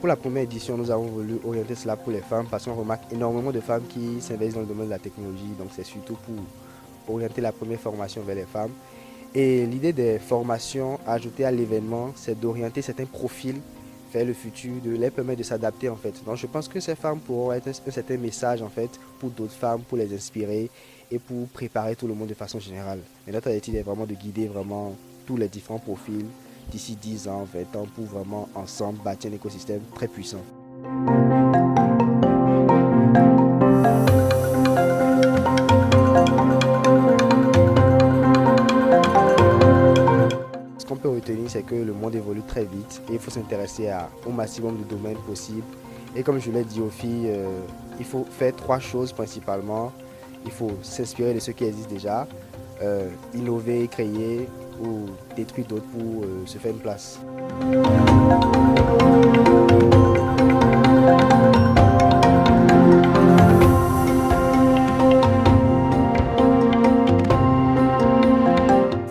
pour la première édition, nous avons voulu orienter cela pour les femmes parce qu'on remarque énormément de femmes qui s'investissent dans le domaine de la technologie. Donc c'est surtout pour orienter la première formation vers les femmes. Et l'idée des formations ajoutées à l'événement, c'est d'orienter certains profils vers le futur, de les permettre de s'adapter en fait. Donc je pense que ces femmes pourront être un certain message en fait pour d'autres femmes, pour les inspirer et pour préparer tout le monde de façon générale. Et notre objectif est vraiment de guider vraiment tous les différents profils d'ici 10 ans, 20 ans pour vraiment ensemble bâtir un écosystème très puissant. Ce qu'on peut retenir, c'est que le monde évolue très vite et il faut s'intéresser au maximum de domaines possibles. Et comme je l'ai dit aux filles, il faut faire 3 choses principalement. Il faut s'inspirer de ce qui existe déjà, innover, créer ou détruire d'autres pour se faire une place.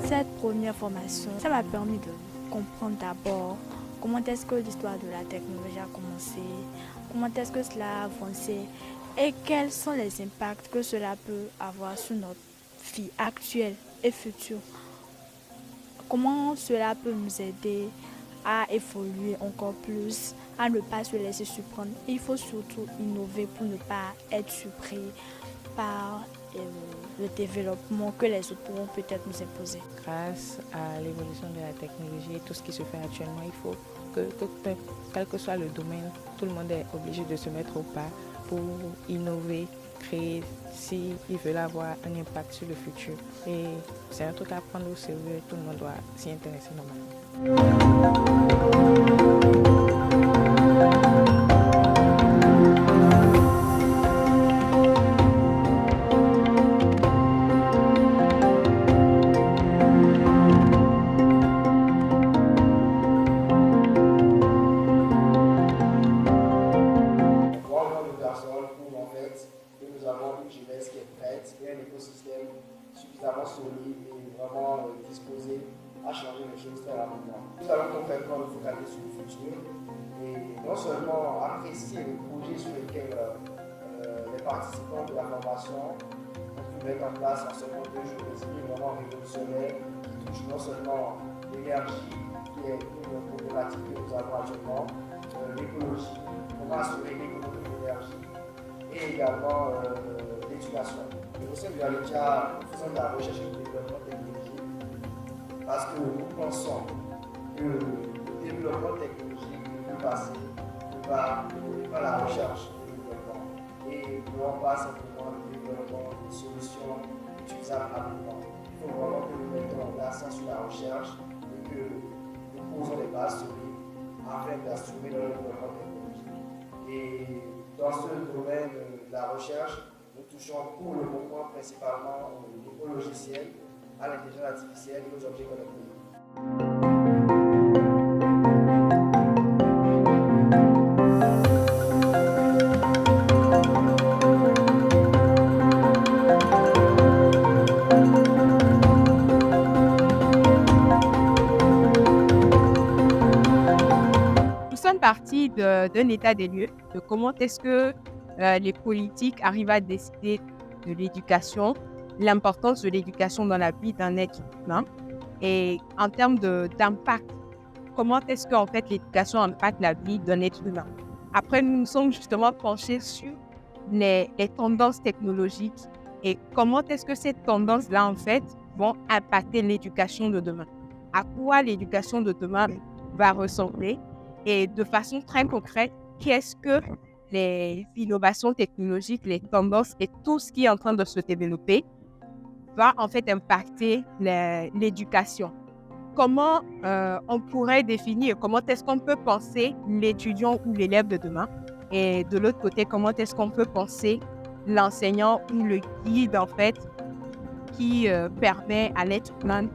Cette première formation, ça m'a permis de comprendre d'abord comment est-ce que l'histoire de la technologie a commencé, comment est-ce que cela a avancé et quels sont les impacts que cela peut avoir sur notre vie actuelle et future. Comment cela peut nous aider à évoluer encore plus, à ne pas se laisser surprendre. Il faut surtout innover pour ne pas être surpris par le développement que les autres pourront peut-être nous imposer. Grâce à l'évolution de la technologie et tout ce qui se fait actuellement, il faut que quel que soit le domaine, tout le monde est obligé de se mettre au pas pour innover, créer, s'ils veulent avoir un impact sur le futur. Et c'est un truc à prendre au sérieux, tout le monde doit s'y intéresser normalement. Nous avons une jeunesse qui est prête et un écosystème suffisamment solide et vraiment disposé à changer les choses très rapidement. Nous allons complètement nous focaliser sur le futur et non seulement apprécier les projets sur lesquels les participants de la formation ont pu mettre en place en seulement 2 jours, des idées vraiment révolutionnaires qui touchent non seulement l'énergie, qui est une problématique que nous avons actuellement, l'écologie, comment assurer l'économie de l'énergie, et également l'éducation. Au sein de l'ALETIA, nous faisons de la recherche et du développement technologique parce que nous pensons que le développement technologique ne peut passer que par la recherche et le développement et non pas simplement le développement de solutions utilisables rapidement. Il faut vraiment que nous mettions l'accent sur la recherche et que nous posons les bases solides afin d'assurer le développement technologique. Et dans ce domaine de la recherche, nous touchons pour le moment principalement au logiciel, à l'intelligence artificielle et aux objets connectés. Nous sommes partis d'un état des lieux, de comment est-ce que les politiques arrivent à décider de l'éducation, l'importance de l'éducation dans la vie d'un être humain et en termes d'impact, comment est-ce qu'en fait l'éducation impacte la vie d'un être humain. Après, nous nous sommes justement penchés sur les tendances technologiques et comment est-ce que ces tendances-là en fait vont impacter l'éducation de demain. À quoi l'éducation de demain va ressembler et de façon très concrète, qu'est-ce que les innovations technologiques, les tendances et tout ce qui est en train de se développer va en fait impacter l'éducation. Comment on pourrait définir, comment est-ce qu'on peut penser l'étudiant ou l'élève de demain et de l'autre côté, comment est-ce qu'on peut penser l'enseignant ou le guide en fait qui permet à l'être humain.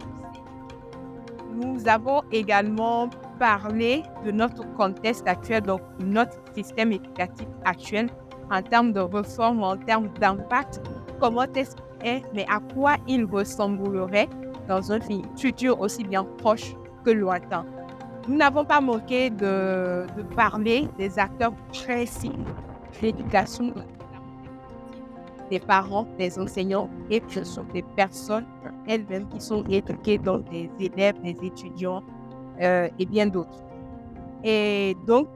Nous avons également parlé de notre contexte actuel, donc notre système éducatif actuel en termes de réforme, en termes d'impact, comment est-ce qu'il mais à quoi il ressemblerait dans un futur aussi bien proche que lointain. Nous n'avons pas manqué de parler des acteurs précis de l'éducation, des parents, des enseignants et ce sont des personnes elles-mêmes qui sont éduquées, donc des élèves, des étudiants et bien d'autres. Et donc,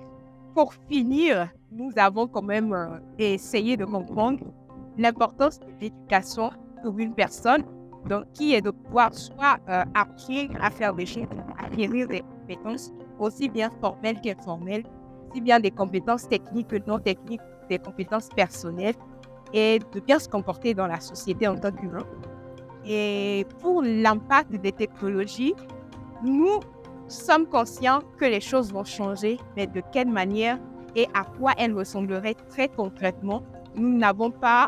pour finir, nous avons quand même essayé de comprendre l'importance de l'éducation pour une personne, donc qui est de pouvoir soit apprendre à faire des choses, acquérir des compétences aussi bien formelles qu'informelles, aussi bien des compétences techniques que non techniques, des compétences personnelles et de bien se comporter dans la société en tant qu'humain. Et pour l'impact des technologies, nous sommes conscients que les choses vont changer, mais de quelle manière et à quoi elles ressembleraient très concrètement, nous n'avons pas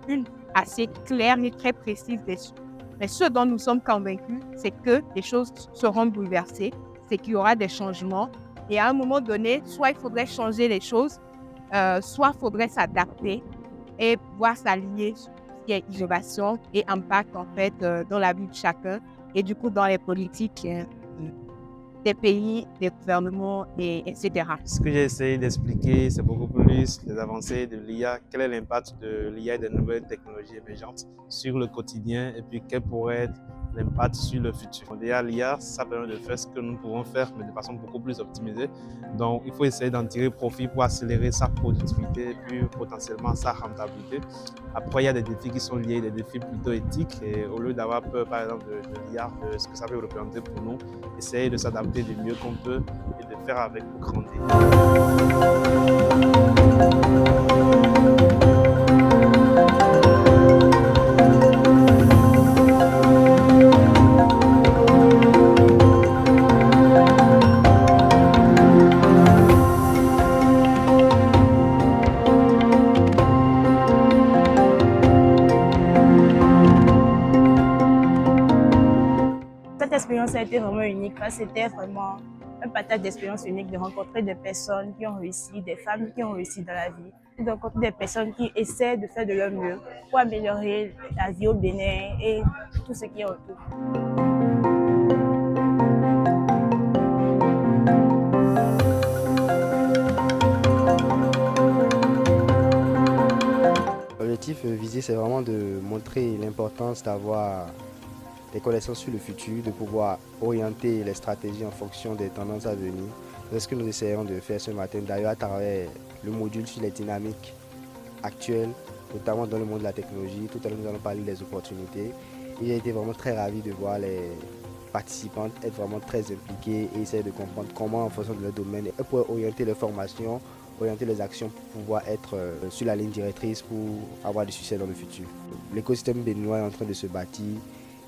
une assez claire et très précise dessus. Mais ce dont nous sommes convaincus, c'est que les choses seront bouleversées, c'est qu'il y aura des changements. Et à un moment donné, soit il faudrait changer les choses, soit il faudrait s'adapter et pouvoir s'aligner sur ce qui est innovation et impact en fait dans la vie de chacun et du coup dans les politiques des pays, des gouvernements, etc. Ce que j'ai essayé d'expliquer, c'est beaucoup plus les avancées de l'IA. Quel est l'impact de l'IA et des nouvelles technologies émergentes sur le quotidien et puis quel pourrait être l'impact sur le futur. Déjà, l'IA, ça permet de faire ce que nous pouvons faire, mais de façon beaucoup plus optimisée. Donc, il faut essayer d'en tirer profit pour accélérer sa productivité et puis potentiellement sa rentabilité. Après, il y a des défis qui sont liés, des défis plutôt éthiques. Et au lieu d'avoir peur, par exemple, de l'IA, de ce que ça peut représenter pour nous, essayer de s'adapter du mieux qu'on peut et de faire avec pour grandir. Cette expérience a été vraiment unique. C'était vraiment un partage d'expérience unique de rencontrer des personnes qui ont réussi, des femmes qui ont réussi dans la vie, de rencontrer des personnes qui essaient de faire de leur mieux pour améliorer la vie au Bénin et tout ce qui est autour. L'objectif visé, c'est vraiment de montrer l'importance d'avoir des connaissances sur le futur, de pouvoir orienter les stratégies en fonction des tendances à venir. C'est ce que nous essayons de faire ce matin, d'ailleurs à travers le module sur les dynamiques actuelles, notamment dans le monde de la technologie. Tout à l'heure, nous allons parler des opportunités. Et j'ai été vraiment très ravi de voir les participantes être vraiment très impliquées et essayer de comprendre comment, en fonction de leur domaine, elles pourraient orienter leurs formations, orienter les actions pour pouvoir être sur la ligne directrice pour avoir du succès dans le futur. L'écosystème béninois est en train de se bâtir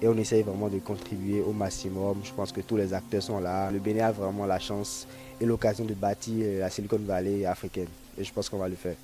et on essaye vraiment de contribuer au maximum. Je pense que tous les acteurs sont là. Le Bénin a vraiment la chance et l'occasion de bâtir la Silicon Valley africaine et je pense qu'on va le faire.